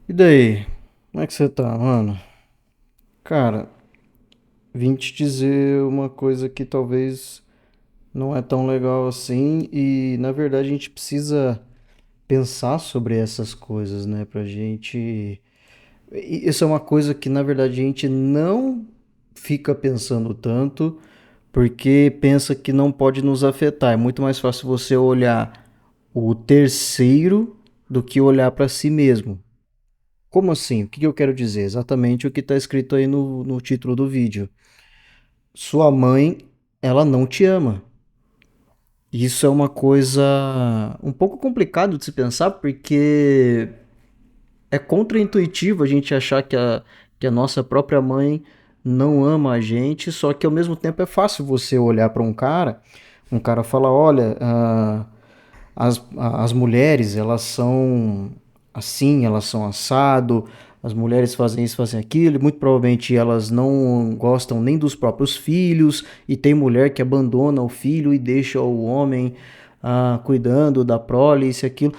E daí? Como é que você tá, mano? Cara, vim te dizer uma coisa que talvez não é tão legal assim e na verdade a gente precisa pensar sobre essas coisas, né? Pra gente. Isso é uma coisa que na verdade a gente não fica pensando tanto porque pensa que não pode nos afetar. É muito mais fácil você olhar o terceiro do que olhar pra si mesmo. Como assim? O que eu quero dizer? Exatamente o que está escrito aí no título do vídeo. Sua mãe, ela não te ama. Isso é uma coisa um pouco complicado de se pensar, porque é contraintuitivo a gente achar que a nossa própria mãe não ama a gente, só que ao mesmo tempo é fácil você olhar para um cara fala, olha, as mulheres, elas são assim, elas são assado, as mulheres fazem isso, fazem aquilo, e muito provavelmente elas não gostam nem dos próprios filhos, e tem mulher que abandona o filho e deixa o homem cuidando da prole, isso e aquilo.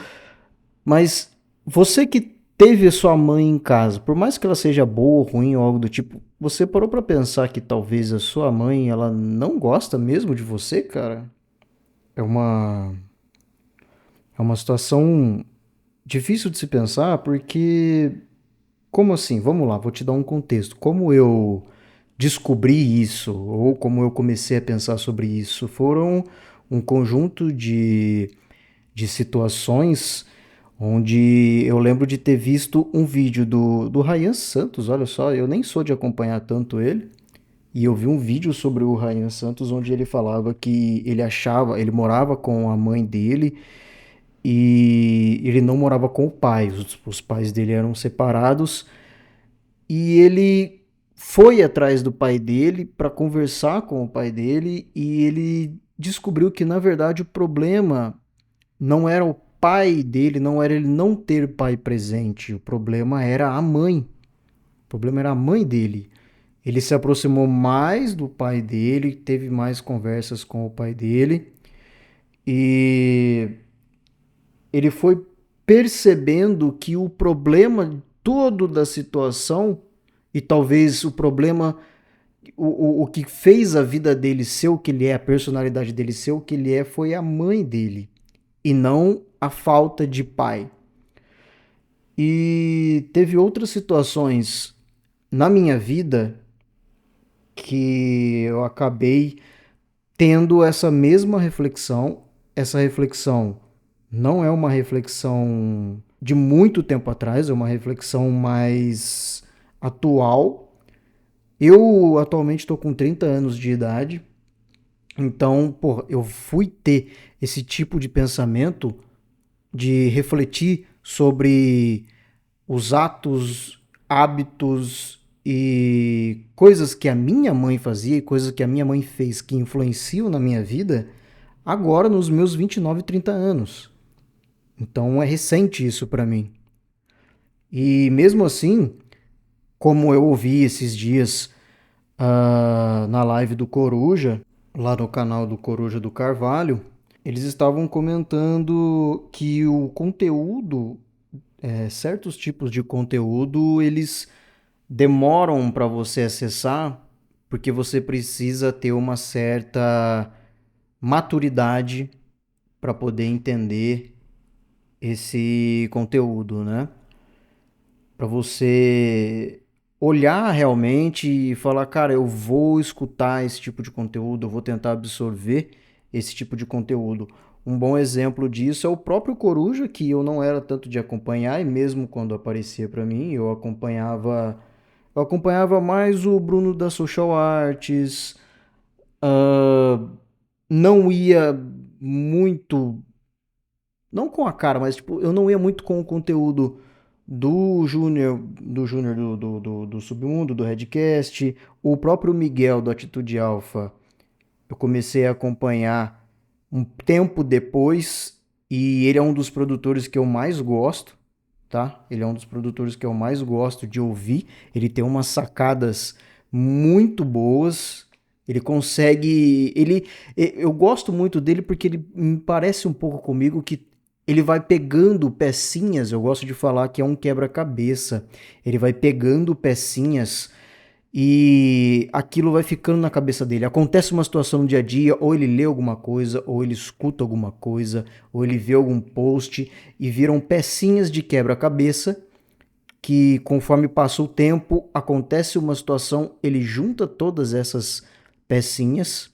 Mas você que teve a sua mãe em casa, por mais que ela seja boa, ruim ou algo do tipo, você parou pra pensar que talvez a sua mãe, ela não gosta mesmo de você, cara? É uma, é uma situação difícil de se pensar porque, como assim? Vamos lá, vou te dar um contexto. Como eu descobri isso, ou como eu comecei a pensar sobre isso, foram um conjunto de situações onde eu lembro de ter visto um vídeo do Ryan Santos, olha só, eu nem sou de acompanhar tanto ele, e eu vi um vídeo sobre o Ryan Santos onde ele falava que ele achava, ele morava com a mãe dele e ele não morava com o pai, os pais dele eram separados e ele foi atrás do pai dele para conversar com o pai dele e ele descobriu que na verdade o problema não era o pai dele, não era ele não ter pai presente, o problema era a mãe. O problema era a mãe dele. Ele se aproximou mais do pai dele, teve mais conversas com o pai dele e ele foi percebendo que o problema todo da situação e talvez o problema, o que fez a vida dele ser o que ele é, a personalidade dele ser o que ele é, foi a mãe dele e não a falta de pai. E teve outras situações na minha vida que eu acabei tendo essa mesma reflexão. Essa reflexão não é uma reflexão de muito tempo atrás, é uma reflexão mais atual. Eu atualmente estou com 30 anos de idade, então, pô, eu fui ter esse tipo de pensamento, de refletir sobre os atos, hábitos e coisas que a minha mãe fazia e coisas que a minha mãe fez que influenciam na minha vida agora nos meus 29, 30 anos. Então é recente isso para mim. E mesmo assim, como eu ouvi esses dias na live do Coruja, lá no canal do Coruja do Carvalho, eles estavam comentando que o conteúdo, certos tipos de conteúdo, eles demoram para você acessar porque você precisa ter uma certa maturidade para poder entender esse conteúdo, né? Para você olhar realmente e falar, cara, eu vou escutar esse tipo de conteúdo, eu vou tentar absorver esse tipo de conteúdo. Um bom exemplo disso é o próprio Coruja, que eu não era tanto de acompanhar, e mesmo quando aparecia para mim, eu acompanhava mais o Bruno da Social Arts, não ia muito, não com a cara, mas tipo, eu não ia muito com o conteúdo do Submundo, do Redcast, o próprio Miguel do Atitude Alpha. Eu comecei a acompanhar um tempo depois e ele é um dos produtores que eu mais gosto, tá? Ele é um dos produtores que eu mais gosto de ouvir. Ele tem umas sacadas muito boas. Ele consegue, eu gosto muito dele porque ele me parece um pouco comigo que ele vai pegando pecinhas, eu gosto de falar que é um quebra-cabeça. Ele vai pegando pecinhas e aquilo vai ficando na cabeça dele. Acontece uma situação no dia a dia, ou ele lê alguma coisa, ou ele escuta alguma coisa, ou ele vê algum post e viram pecinhas de quebra-cabeça que conforme passa o tempo, acontece uma situação, ele junta todas essas pecinhas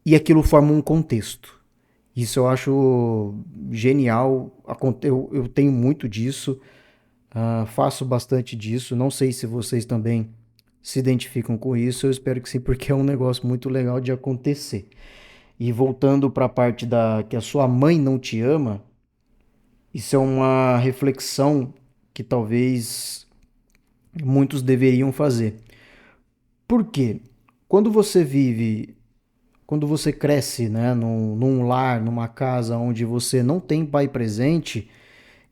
e aquilo forma um contexto. Isso eu acho genial. Eu tenho muito disso, faço bastante disso. Não sei se vocês também se identificam com isso. Eu espero que sim, porque é um negócio muito legal de acontecer. E voltando para a parte da que a sua mãe não te ama, isso é uma reflexão que talvez muitos deveriam fazer. Por quê? Quando você vive, quando você cresce, né, num lar, numa casa onde você não tem pai presente,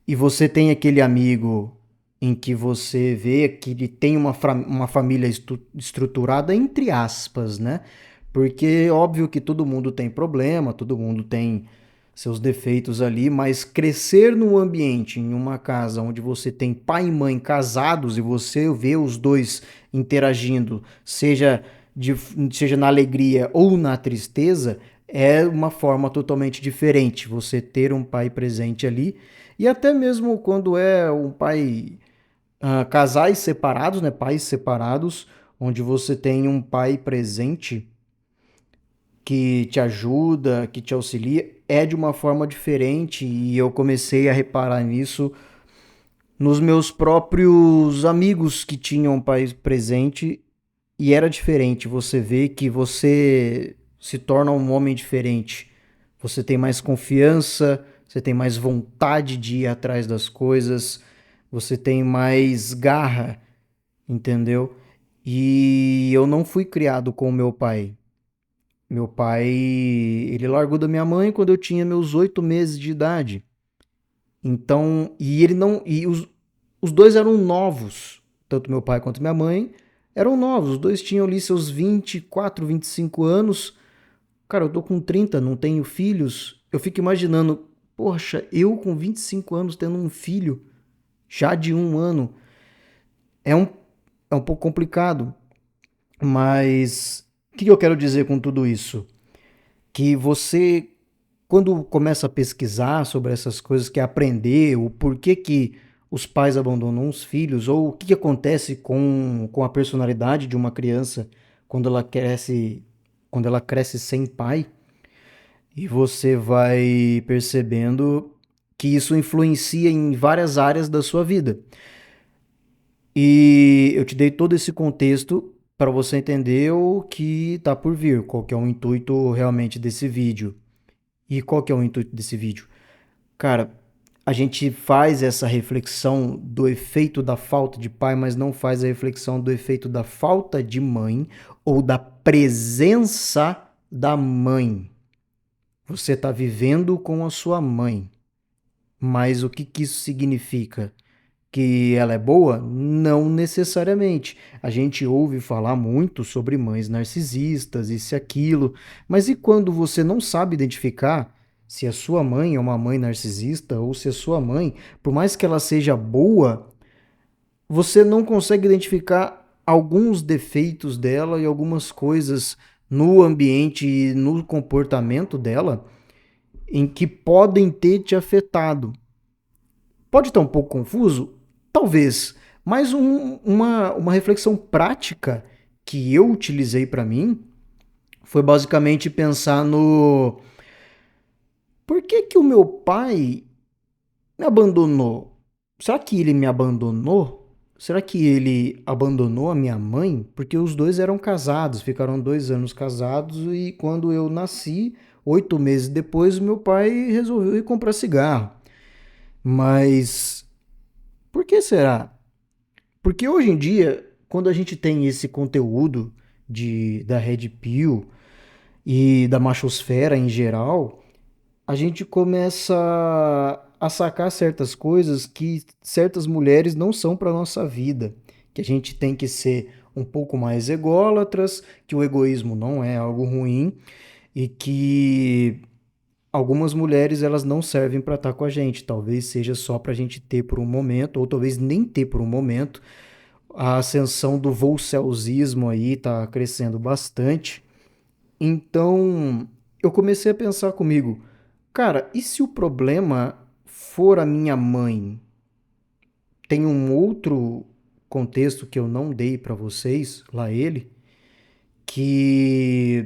e você tem aquele amigo em que você vê que ele tem uma família estruturada, entre aspas, né? Porque óbvio que todo mundo tem problema, todo mundo tem seus defeitos ali, mas crescer num ambiente, em uma casa onde você tem pai e mãe casados e você vê os dois interagindo, de, seja na alegria ou na tristeza, é uma forma totalmente diferente. Você ter um pai presente ali e até mesmo quando é um pai, casais separados, né, pais separados, onde você tem um pai presente que te ajuda, que te auxilia, é de uma forma diferente e eu comecei a reparar nisso nos meus próprios amigos que tinham um pai presente e era diferente. Você vê que você se torna um homem diferente. Você tem mais confiança, você tem mais vontade de ir atrás das coisas, você tem mais garra, entendeu? E eu não fui criado com o meu pai. Meu pai, ele largou da minha mãe quando eu tinha meus 8 meses de idade. Então, e ele não, e os dois eram novos, tanto meu pai quanto minha mãe eram novos. Os dois tinham ali seus 24, 25 anos. Cara, eu tô com 30, não tenho filhos. Eu fico imaginando, poxa, eu com 25 anos tendo um filho já de 1 ano. É um, é um pouco complicado, mas o que eu quero dizer com tudo isso? Que você, quando começa a pesquisar sobre essas coisas, quer aprender o porquê que os pais abandonam os filhos, ou o que acontece com a personalidade de uma criança quando quando ela cresce sem pai, e você vai percebendo que isso influencia em várias áreas da sua vida. E eu te dei todo esse contexto para você entender o que está por vir, qual que é o intuito realmente desse vídeo. E qual que é o intuito desse vídeo? Cara, a gente faz essa reflexão do efeito da falta de pai, mas não faz a reflexão do efeito da falta de mãe ou da presença da mãe. Você está vivendo com a sua mãe, mas o que que isso significa? Que ela é boa? Não necessariamente. A gente ouve falar muito sobre mães narcisistas, isso e aquilo, mas e quando você não sabe identificar se a sua mãe é uma mãe narcisista ou se a sua mãe, por mais que ela seja boa, você não consegue identificar alguns defeitos dela e algumas coisas no ambiente e no comportamento dela em que podem ter te afetado. Pode estar um pouco confuso? Talvez, mas uma reflexão prática que eu utilizei para mim foi basicamente pensar no por que que o meu pai me abandonou? Será que ele me abandonou? Será que ele abandonou a minha mãe? Porque os dois eram casados, ficaram 2 anos casados e quando eu nasci, 8 meses depois, meu pai resolveu ir comprar cigarro. Mas por que será? Porque hoje em dia, quando a gente tem esse conteúdo da Red Pill e da machosfera em geral, a gente começa a sacar certas coisas que certas mulheres não são para nossa vida, que a gente tem que ser um pouco mais ególatras, que o egoísmo não é algo ruim e que algumas mulheres elas não servem para estar com a gente, talvez seja só para a gente ter por um momento, ou talvez nem ter por um momento. A ascensão do volcelsismo aí está crescendo bastante. Então, eu comecei a pensar comigo, cara, e se o problema for a minha mãe? Tem um outro contexto que eu não dei para vocês, lá ele, que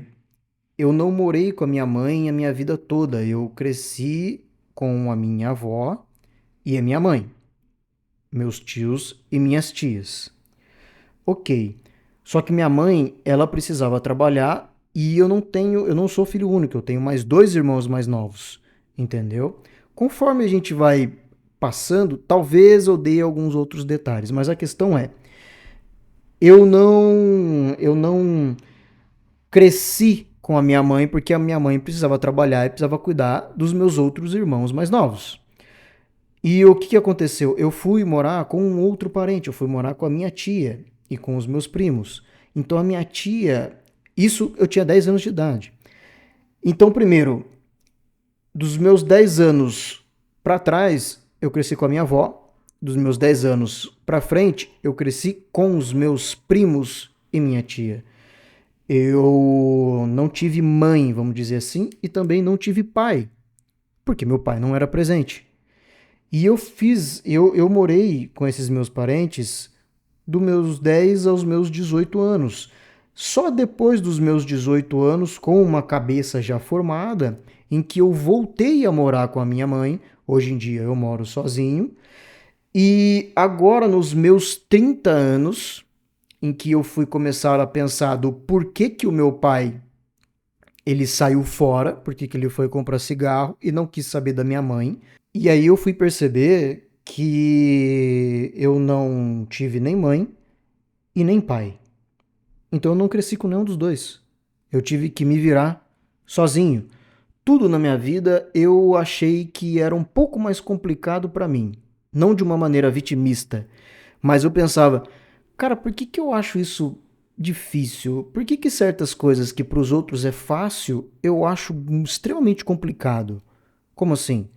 eu não morei com a minha mãe a minha vida toda. Eu cresci com a minha avó e a minha mãe, meus tios e minhas tias. Ok. Só que minha mãe, ela precisava trabalhar e eu não sou filho único, eu tenho mais dois irmãos mais novos, entendeu? Conforme a gente vai passando, talvez eu dê alguns outros detalhes, mas a questão é, eu não cresci com a minha mãe porque a minha mãe precisava trabalhar e precisava cuidar dos meus outros irmãos mais novos. E o que aconteceu? Eu fui morar com um outro parente, eu fui morar com a minha tia e com os meus primos. Então a minha tia, isso eu tinha 10 anos de idade. Então, primeiro, dos meus 10 anos para trás, eu cresci com a minha avó. Dos meus 10 anos para frente, eu cresci com os meus primos e minha tia. Eu não tive mãe, vamos dizer assim, e também não tive pai, porque meu pai não era presente. E eu morei com esses meus parentes dos meus 10 aos meus 18 anos. Só depois dos meus 18 anos, com uma cabeça já formada, em que eu voltei a morar com a minha mãe. Hoje em dia eu moro sozinho. E agora, nos meus 30 anos, em que eu fui começar a pensar do porquê que o meu pai ele saiu fora, porque que ele foi comprar cigarro e não quis saber da minha mãe. E aí eu fui perceber que eu não tive nem mãe e nem pai. Então eu não cresci com nenhum dos dois. Eu tive que me virar sozinho. Tudo na minha vida eu achei que era um pouco mais complicado para mim. Não de uma maneira vitimista, mas eu pensava, cara, por que que eu acho isso difícil? Por que que certas coisas que para os outros é fácil, eu acho extremamente complicado? Como assim?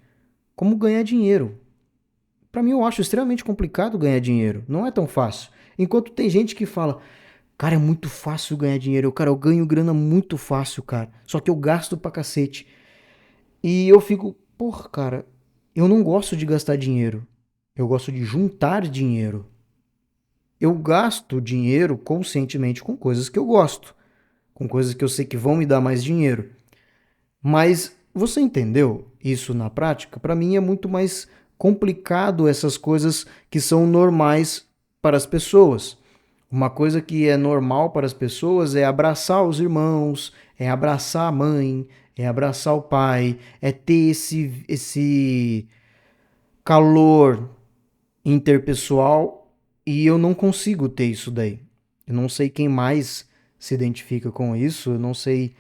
Como ganhar dinheiro. Para mim eu acho extremamente complicado ganhar dinheiro. Não é tão fácil. Enquanto tem gente que fala, cara, é muito fácil ganhar dinheiro. Cara, eu ganho grana muito fácil, cara. Só que eu gasto pra cacete. E eu fico, porra, cara, eu não gosto de gastar dinheiro. Eu gosto de juntar dinheiro. Eu gasto dinheiro conscientemente com coisas que eu gosto, com coisas que eu sei que vão me dar mais dinheiro. Mas você entendeu isso na prática? Para mim é muito mais complicado essas coisas que são normais para as pessoas. Uma coisa que é normal para as pessoas é abraçar os irmãos, é abraçar a mãe, é abraçar o pai, é ter esse calor interpessoal e eu não consigo ter isso daí. Eu não sei quem mais se identifica com isso, eu não sei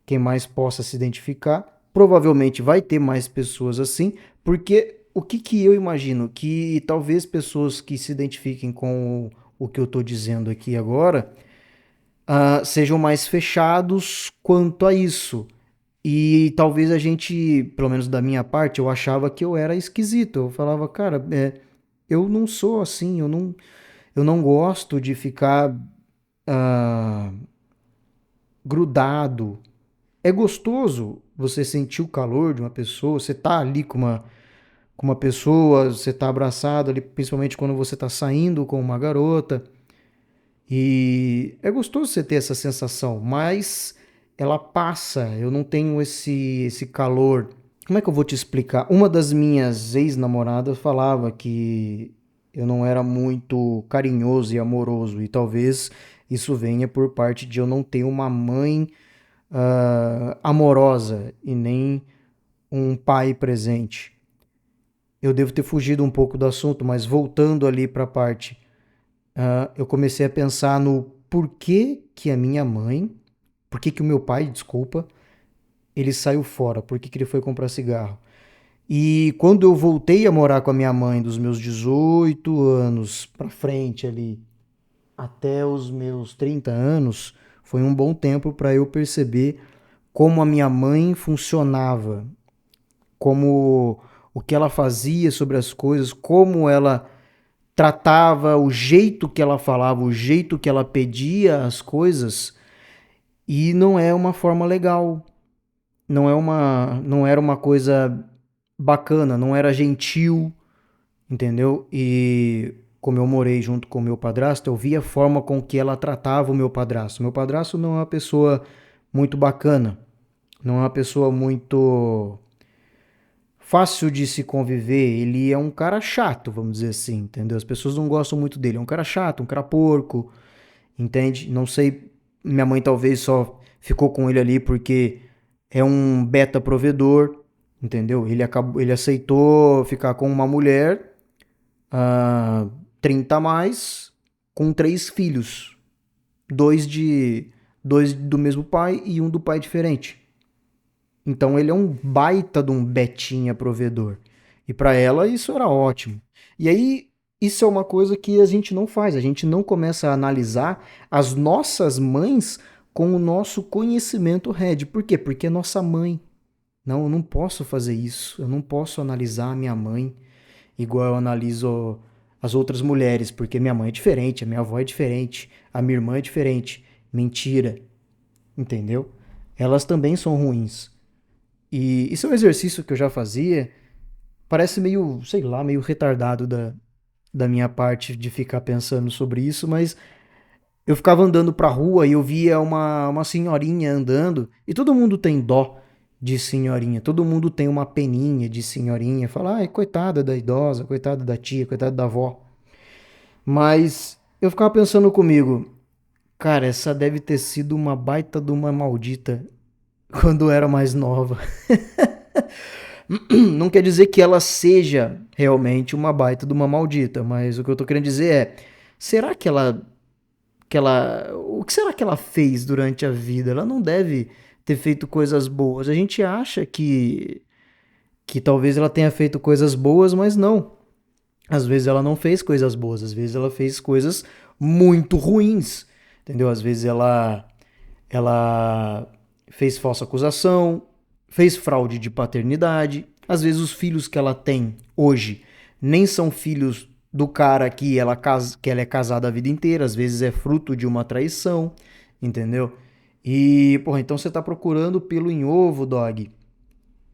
quem mais possa se identificar. Provavelmente vai ter mais pessoas assim, porque o que, que eu imagino? Que talvez pessoas que se identifiquem com o que eu estou dizendo aqui agora sejam mais fechados quanto a isso. E talvez a gente, pelo menos da minha parte, eu achava que eu era esquisito. Eu falava, cara, eu não sou assim, eu não gosto de ficar ah, grudado. É gostoso você sentir o calor de uma pessoa, você tá ali com uma pessoa, você tá abraçado ali, principalmente quando você tá saindo com uma garota. E é gostoso você ter essa sensação, mas ela passa, eu não tenho esse calor. Como é que eu vou te explicar? Uma das minhas ex-namoradas falava que eu não era muito carinhoso e amoroso, e talvez isso venha por parte de eu não ter uma mãe amorosa e nem um pai presente. Eu devo ter fugido um pouco do assunto, mas voltando ali para a parte, eu comecei a pensar no porquê que a minha mãe, porquê que o meu pai, desculpa, ele saiu fora, porquê que ele foi comprar cigarro. E quando eu voltei a morar com a minha mãe dos meus 18 anos para frente ali, até os meus 30 anos, foi um bom tempo para eu perceber como a minha mãe funcionava. como o que ela fazia sobre as coisas, como ela tratava, o jeito que ela falava, o jeito que ela pedia as coisas, e não é uma forma legal, não era uma coisa bacana, não era gentil, entendeu? E como eu morei junto com o meu padrasto, eu vi a forma com que ela tratava o meu padrasto. Meu padrasto não é uma pessoa muito bacana, não é uma pessoa muito fácil de se conviver. Ele é um cara chato, vamos dizer assim, entendeu? As pessoas não gostam muito dele. É um cara chato, um cara porco, entende? Não sei, minha mãe talvez só ficou com ele ali porque é um beta provedor, entendeu? Ele aceitou ficar com uma mulher, 30 a mais, com três filhos, dois de dois do mesmo pai e um do pai diferente. Então ele é um baita de um betinha provedor. E para ela isso era ótimo. E aí isso é uma coisa que a gente não faz, a gente não começa a analisar as nossas mães com o nosso conhecimento red. Por quê? Porque é nossa mãe. Não, eu não posso fazer isso. Eu não posso analisar a minha mãe igual eu analiso as outras mulheres, porque minha mãe é diferente, a minha avó é diferente, a minha irmã é diferente. Mentira, entendeu? Elas também são ruins. E isso é um exercício que eu já fazia. Parece meio, sei lá, meio retardado da minha parte de ficar pensando sobre isso, mas eu ficava andando pra rua e eu via uma senhorinha andando, e todo mundo tem dó de senhorinha, todo mundo tem uma peninha de senhorinha, fala, ai, coitada da idosa, coitada da tia, coitada da avó. Mas eu ficava pensando comigo, cara, essa deve ter sido uma baita de uma maldita quando era mais nova. Não quer dizer que ela seja realmente uma baita de uma maldita, mas o que eu tô querendo dizer é, será o que será que ela fez durante a vida? Ela não deve ter feito coisas boas. A gente acha que talvez ela tenha feito coisas boas, mas não. Às vezes ela não fez coisas boas, às vezes ela fez coisas muito ruins, entendeu? Às vezes ela fez falsa acusação, fez fraude de paternidade. Às vezes os filhos que ela tem hoje nem são filhos do cara que ela é casada a vida inteira, às vezes é fruto de uma traição, entendeu? E, porra, então você tá procurando pelo em ovo, dog.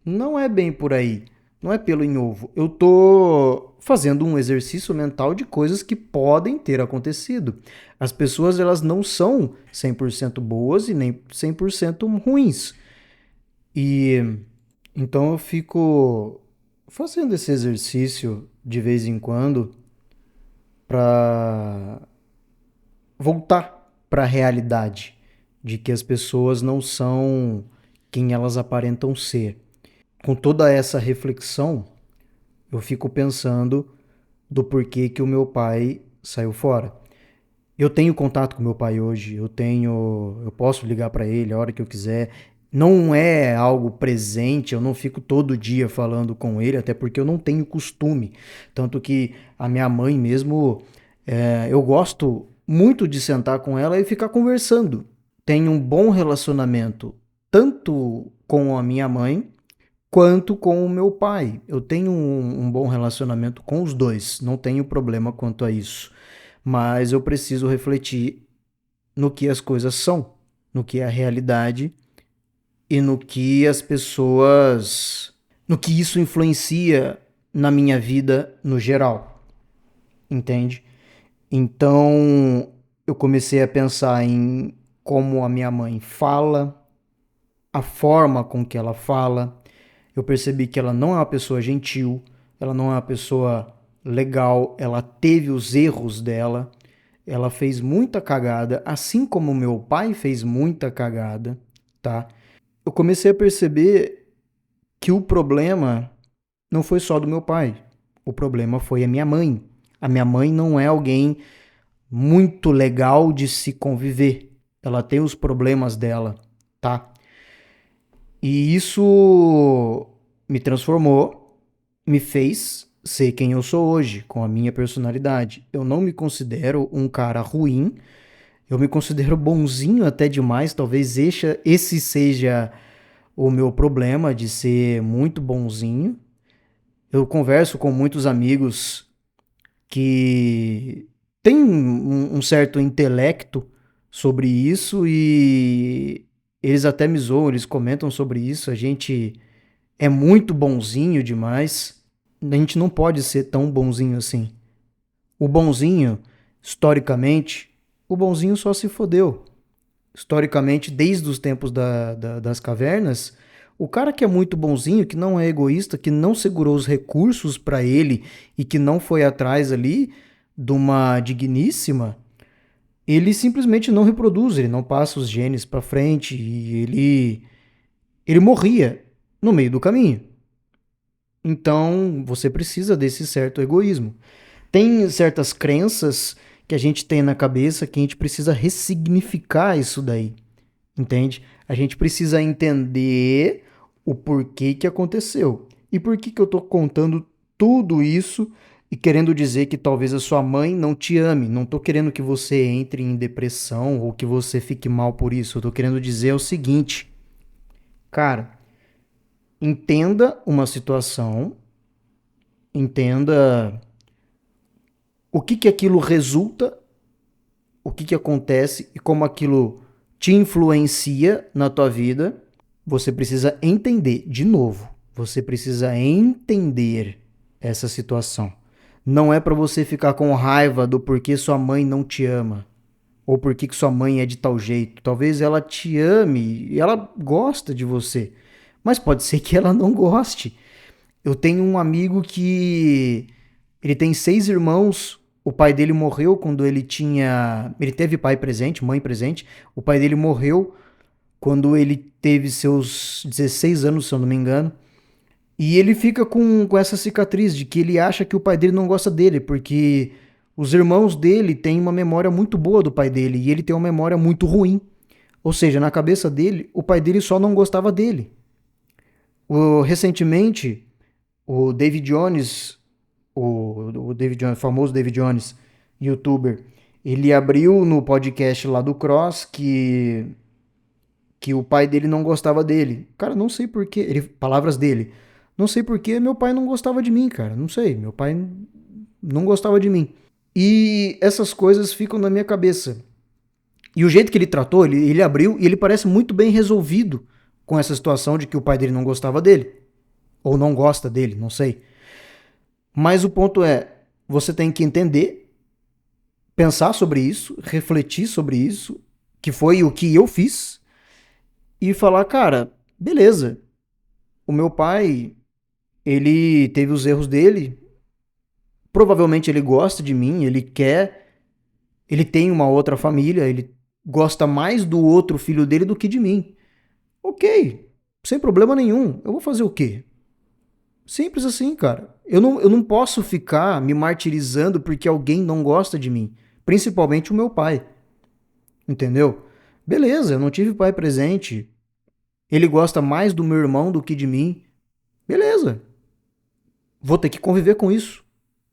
Não é bem por aí. Não é pelo em ovo. Eu tô fazendo um exercício mental de coisas que podem ter acontecido. As pessoas, elas não são 100% boas e nem 100% ruins. E então eu fico fazendo esse exercício de vez em quando para voltar para a realidade de que as pessoas não são quem elas aparentam ser. Com toda essa reflexão, eu fico pensando do porquê que o meu pai saiu fora. Eu tenho contato com meu pai hoje, eu posso ligar para ele a hora que eu quiser. Não é algo presente, eu não fico todo dia falando com ele, até porque eu não tenho costume. Tanto que a minha mãe mesmo, eu gosto muito de sentar com ela e ficar conversando. Tenho um bom relacionamento tanto com a minha mãe quanto com o meu pai. Eu tenho um bom relacionamento com os dois, não tenho problema quanto a isso. Mas eu preciso refletir no que as coisas são, no que é a realidade e no que as pessoas. No que isso influencia na minha vida no geral, entende? Então eu comecei a pensar em como a minha mãe fala, a forma com que ela fala. Eu percebi que ela não é uma pessoa gentil, ela não é uma pessoa legal, ela teve os erros dela, ela fez muita cagada, assim como meu pai fez muita cagada, tá? Eu comecei a perceber que o problema não foi só do meu pai, o problema foi a minha mãe. A minha mãe não é alguém muito legal de se conviver, ela tem os problemas dela, tá? E isso me transformou, me fez ser quem eu sou hoje, com a minha personalidade. Eu não me considero um cara ruim, eu me considero bonzinho até demais, talvez esse seja o meu problema de ser muito bonzinho. Eu converso com muitos amigos que têm um certo intelecto sobre isso e eles até me zoam, eles comentam sobre isso. A gente é muito bonzinho demais. A gente não pode ser tão bonzinho assim. O bonzinho, historicamente, o bonzinho só se fodeu. Historicamente, desde os tempos das cavernas, o cara que é muito bonzinho, que não é egoísta, que não segurou os recursos para ele e que não foi atrás ali de uma digníssima, ele simplesmente não reproduz, ele não passa os genes para frente e ele morria no meio do caminho. Então, você precisa desse certo egoísmo. Tem certas crenças que a gente tem na cabeça que a gente precisa ressignificar isso daí. Entende? A gente precisa entender o porquê que aconteceu. E por que que eu tô contando tudo isso e querendo dizer que talvez a sua mãe não te ame. Não tô querendo que você entre em depressão ou que você fique mal por isso. Eu tô querendo dizer o seguinte, cara, entenda uma situação, entenda o que que aquilo resulta, o que que acontece e como aquilo te influencia na tua vida. Você precisa entender, de novo, você precisa entender essa situação. Não é para você ficar com raiva do porquê sua mãe não te ama, ou porquê que sua mãe é de tal jeito. Talvez ela te ame e ela gosta de você, mas pode ser que ela não goste. Eu tenho um amigo que ele tem 6 irmãos. O pai dele morreu quando ele tinha. Ele teve pai presente, mãe presente. O pai dele morreu quando ele teve seus 16 anos, se eu não me engano. E ele fica com essa cicatriz de que ele acha que o pai dele não gosta dele, porque os irmãos dele têm uma memória muito boa do pai dele e ele tem uma memória muito ruim. Ou seja, na cabeça dele, o pai dele só não gostava dele. Recentemente, o David Jones, o David Jones, famoso David Jones, youtuber, ele abriu no podcast lá do Cross que o pai dele não gostava dele. Cara, não sei porquê. Palavras dele. Não sei porquê meu pai não gostava de mim, cara. Não sei. Meu pai não gostava de mim. E essas coisas ficam na minha cabeça. E o jeito que ele tratou, ele abriu e ele parece muito bem resolvido com essa situação de que o pai dele não gostava dele. Ou não gosta dele, não sei. Mas o ponto é, você tem que entender, pensar sobre isso, refletir sobre isso, que foi o que eu fiz, e falar, cara, beleza, o meu pai, ele teve os erros dele, provavelmente ele gosta de mim, ele quer, ele tem uma outra família, ele gosta mais do outro filho dele do que de mim. Ok, sem problema nenhum, eu vou fazer o quê? Simples assim, cara. Eu não posso ficar me martirizando porque alguém não gosta de mim, principalmente o meu pai, entendeu? Beleza, eu não tive pai presente, ele gosta mais do meu irmão do que de mim, beleza, vou ter que conviver com isso.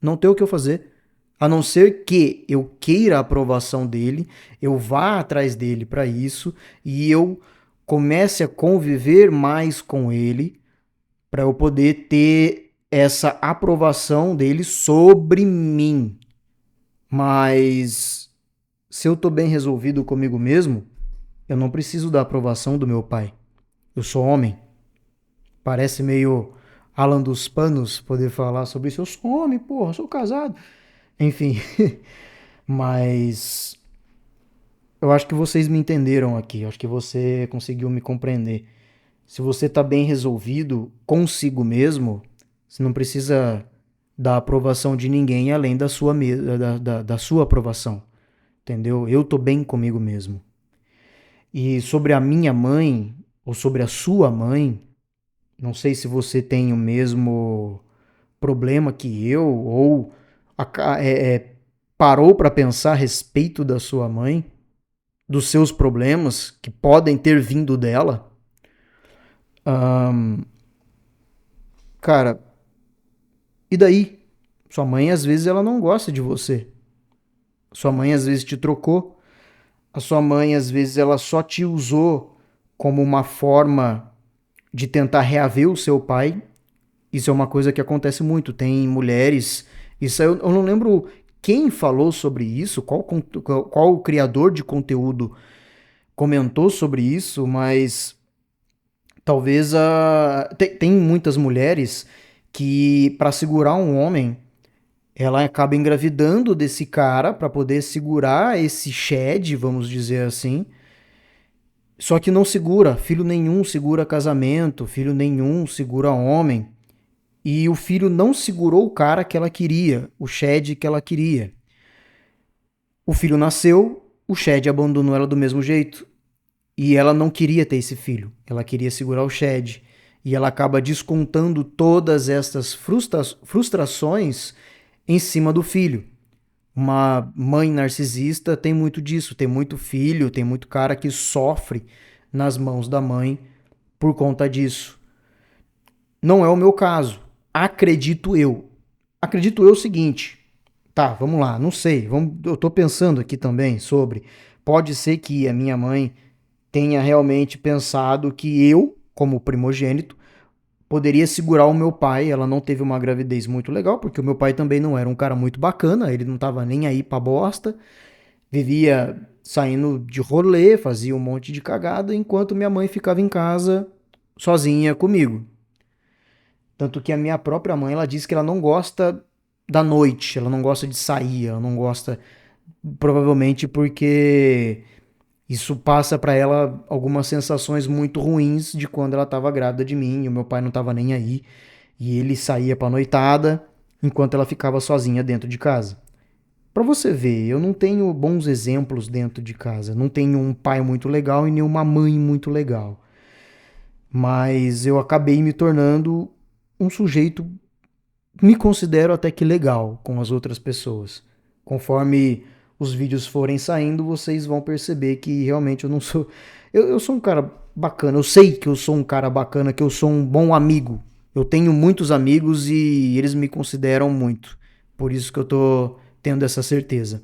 Não tem o que eu fazer. A não ser que eu queira a aprovação dele, eu vá atrás dele para isso e eu comece a conviver mais com ele para eu poder ter essa aprovação dele sobre mim. Mas se eu tô bem resolvido comigo mesmo, eu não preciso da aprovação do meu pai. Eu sou homem. Parece meio Alan dos Panos poder falar sobre isso. Eu sou homem, porra, eu sou casado. Enfim, mas eu acho que vocês me entenderam aqui. Eu acho que você conseguiu me compreender. Se você tá bem resolvido consigo mesmo, você não precisa da aprovação de ninguém além da sua, da sua aprovação. Entendeu? Eu tô bem comigo mesmo. E sobre a minha mãe, ou sobre a sua mãe, não sei se você tem o mesmo problema que eu, ou parou para pensar a respeito da sua mãe, dos seus problemas que podem ter vindo dela. Ahn, cara, e daí? Sua mãe às vezes ela não gosta de você. Sua mãe às vezes te trocou. A sua mãe às vezes ela só te usou como uma forma, de tentar reaver o seu pai. Isso é uma coisa que acontece muito. Tem mulheres. Isso eu não lembro quem falou sobre isso, qual o criador de conteúdo comentou sobre isso, mas talvez tem muitas mulheres que, para segurar um homem, ela acaba engravidando desse cara para poder segurar esse shed, vamos dizer assim. Só que não segura, filho nenhum segura casamento, filho nenhum segura homem. E o filho não segurou o cara que ela queria, o Shed que ela queria. O filho nasceu, o Shed abandonou ela do mesmo jeito. E ela não queria ter esse filho, ela queria segurar o Shed. E ela acaba descontando todas estas frustrações em cima do filho. Uma mãe narcisista tem muito disso, tem muito filho, tem muito cara que sofre nas mãos da mãe por conta disso. Não é o meu caso. Acredito eu. Acredito eu o seguinte. Tá, vamos lá, não sei. Eu tô pensando aqui também sobre. Pode ser que a minha mãe tenha realmente pensado que eu, como primogênito, poderia segurar o meu pai. Ela não teve uma gravidez muito legal, porque o meu pai também não era um cara muito bacana, ele não tava nem aí pra bosta, vivia saindo de rolê, fazia um monte de cagada, enquanto minha mãe ficava em casa sozinha comigo. Tanto que a minha própria mãe, ela disse que ela não gosta da noite, ela não gosta de sair, ela não gosta, provavelmente porque isso passa pra ela algumas sensações muito ruins de quando ela estava grávida de mim, e o meu pai não estava nem aí, e ele saía pra noitada, enquanto ela ficava sozinha dentro de casa. Pra você ver, eu não tenho bons exemplos dentro de casa, não tenho um pai muito legal e nem uma mãe muito legal. Mas eu acabei me tornando um sujeito, me considero até que legal com as outras pessoas. Conforme os vídeos forem saindo, vocês vão perceber que realmente eu não sou. Eu sou um cara bacana, eu sei que eu sou um cara bacana, que eu sou um bom amigo. Eu tenho muitos amigos e eles me consideram muito. Por isso que eu tô tendo essa certeza.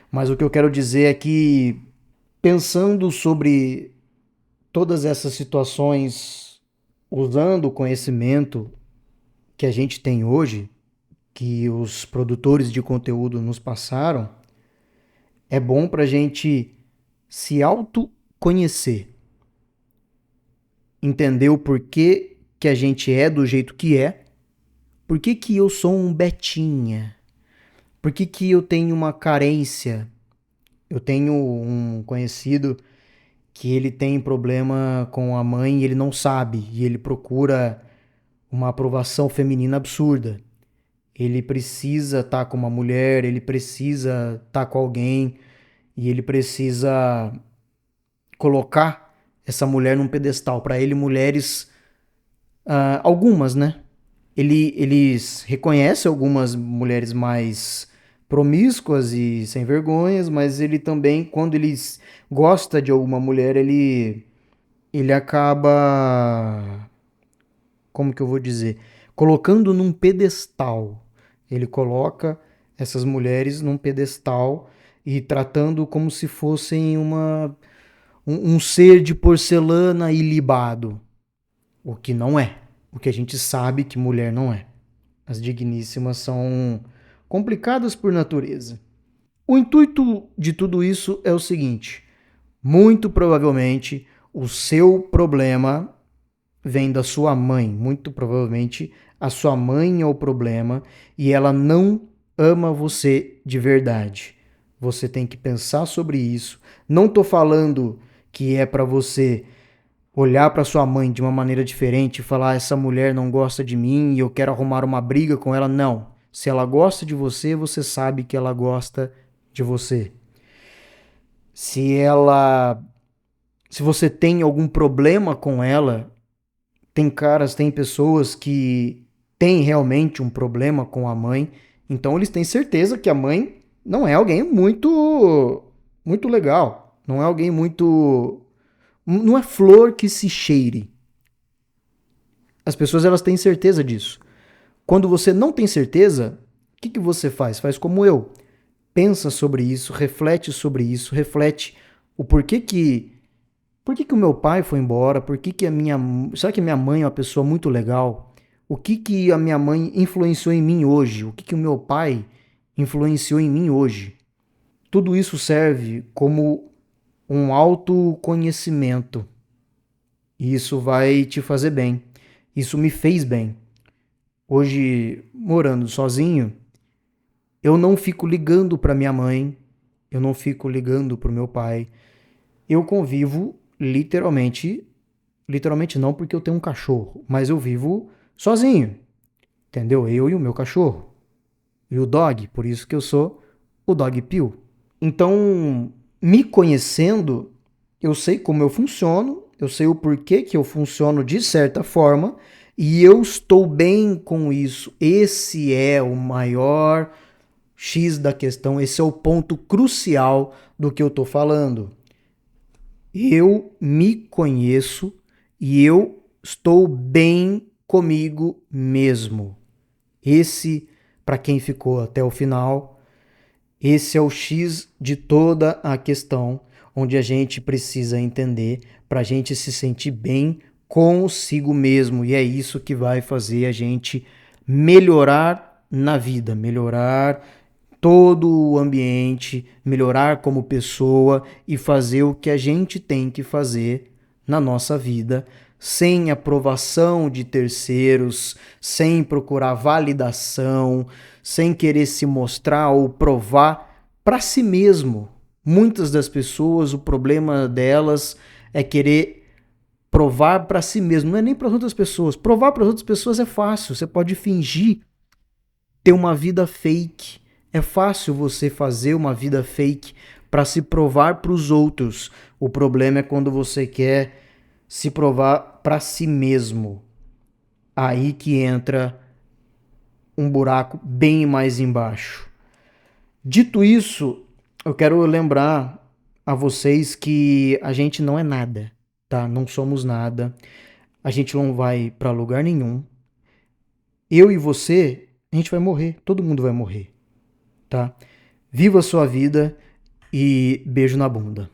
Mas o que eu quero dizer é que, pensando sobre todas essas situações, usando o conhecimento que a gente tem hoje, que os produtores de conteúdo nos passaram, é bom para a gente se autoconhecer, entender o porquê que a gente é do jeito que é, por que que eu sou um betinha, por que que eu tenho uma carência. Eu tenho um conhecido que ele tem problema com a mãe e ele não sabe, e ele procura uma aprovação feminina absurda. Ele precisa estar com uma mulher, ele precisa estar com alguém e ele precisa colocar essa mulher num pedestal. Para ele, mulheres, algumas, né? Eles reconhece algumas mulheres mais promíscuas e sem vergonhas, mas ele também, quando ele gosta de alguma mulher, ele acaba, como que eu vou dizer, colocando num pedestal. Ele coloca essas mulheres num pedestal e tratando como se fossem um ser de porcelana ilibado, o que não é, o que a gente sabe que mulher não é. As digníssimas são complicadas por natureza. O intuito de tudo isso é o seguinte: muito provavelmente o seu problema vem da sua mãe. Muito provavelmente a sua mãe é o problema e ela não ama você de verdade. Você tem que pensar sobre isso. Não tô falando que é para você olhar para sua mãe de uma maneira diferente e falar: essa mulher não gosta de mim e eu quero arrumar uma briga com ela. Não. Se ela gosta de você, você sabe que ela gosta de você. Se ela, se você tem algum problema com ela, tem pessoas que têm realmente um problema com a mãe, então eles têm certeza que a mãe não é alguém muito legal, não é alguém muito, não é flor que se cheire. As pessoas elas têm certeza disso. Quando você não tem certeza, o que você faz? Faz como eu. Pensa sobre isso, reflete o porquê que Por que que o meu pai foi embora? Por que que a minha... Será que a minha mãe é uma pessoa muito legal? O que que a minha mãe influenciou em mim hoje? O que que o meu pai influenciou em mim hoje? Tudo isso serve como um autoconhecimento. E isso vai te fazer bem. Isso me fez bem. Hoje, morando sozinho, eu não fico ligando para minha mãe, eu não fico ligando para o meu pai. Eu convivo literalmente, literalmente não porque eu tenho um cachorro, mas eu vivo sozinho, entendeu? Eu e o meu cachorro. E o dog, por isso que eu sou o dog pill. Então, me conhecendo, eu sei como eu funciono, eu sei o porquê que eu funciono de certa forma e eu estou bem com isso. Esse é o maior X da questão, esse é o ponto crucial do que eu estou falando. Eu me conheço e eu estou bem comigo mesmo. Esse, para quem ficou até o final, esse é o X de toda a questão, onde a gente precisa entender para a gente se sentir bem consigo mesmo. E é isso que vai fazer a gente melhorar na vida, melhorar todo o ambiente, melhorar como pessoa e fazer o que a gente tem que fazer na nossa vida, sem aprovação de terceiros, sem procurar validação, sem querer se mostrar ou provar para si mesmo. Muitas das pessoas, o problema delas é querer provar para si mesmo, não é nem para outras pessoas. Provar para outras pessoas é fácil, você pode fingir ter uma vida fake. É fácil você fazer uma vida fake para se provar para os outros. O problema é quando você quer se provar para si mesmo. Aí que entra um buraco bem mais embaixo. Dito isso, eu quero lembrar a vocês que a gente não é nada, tá? Não somos nada. A gente não vai para lugar nenhum. Eu e você, a gente vai morrer. Todo mundo vai morrer, tá? Viva a sua vida e beijo na bunda.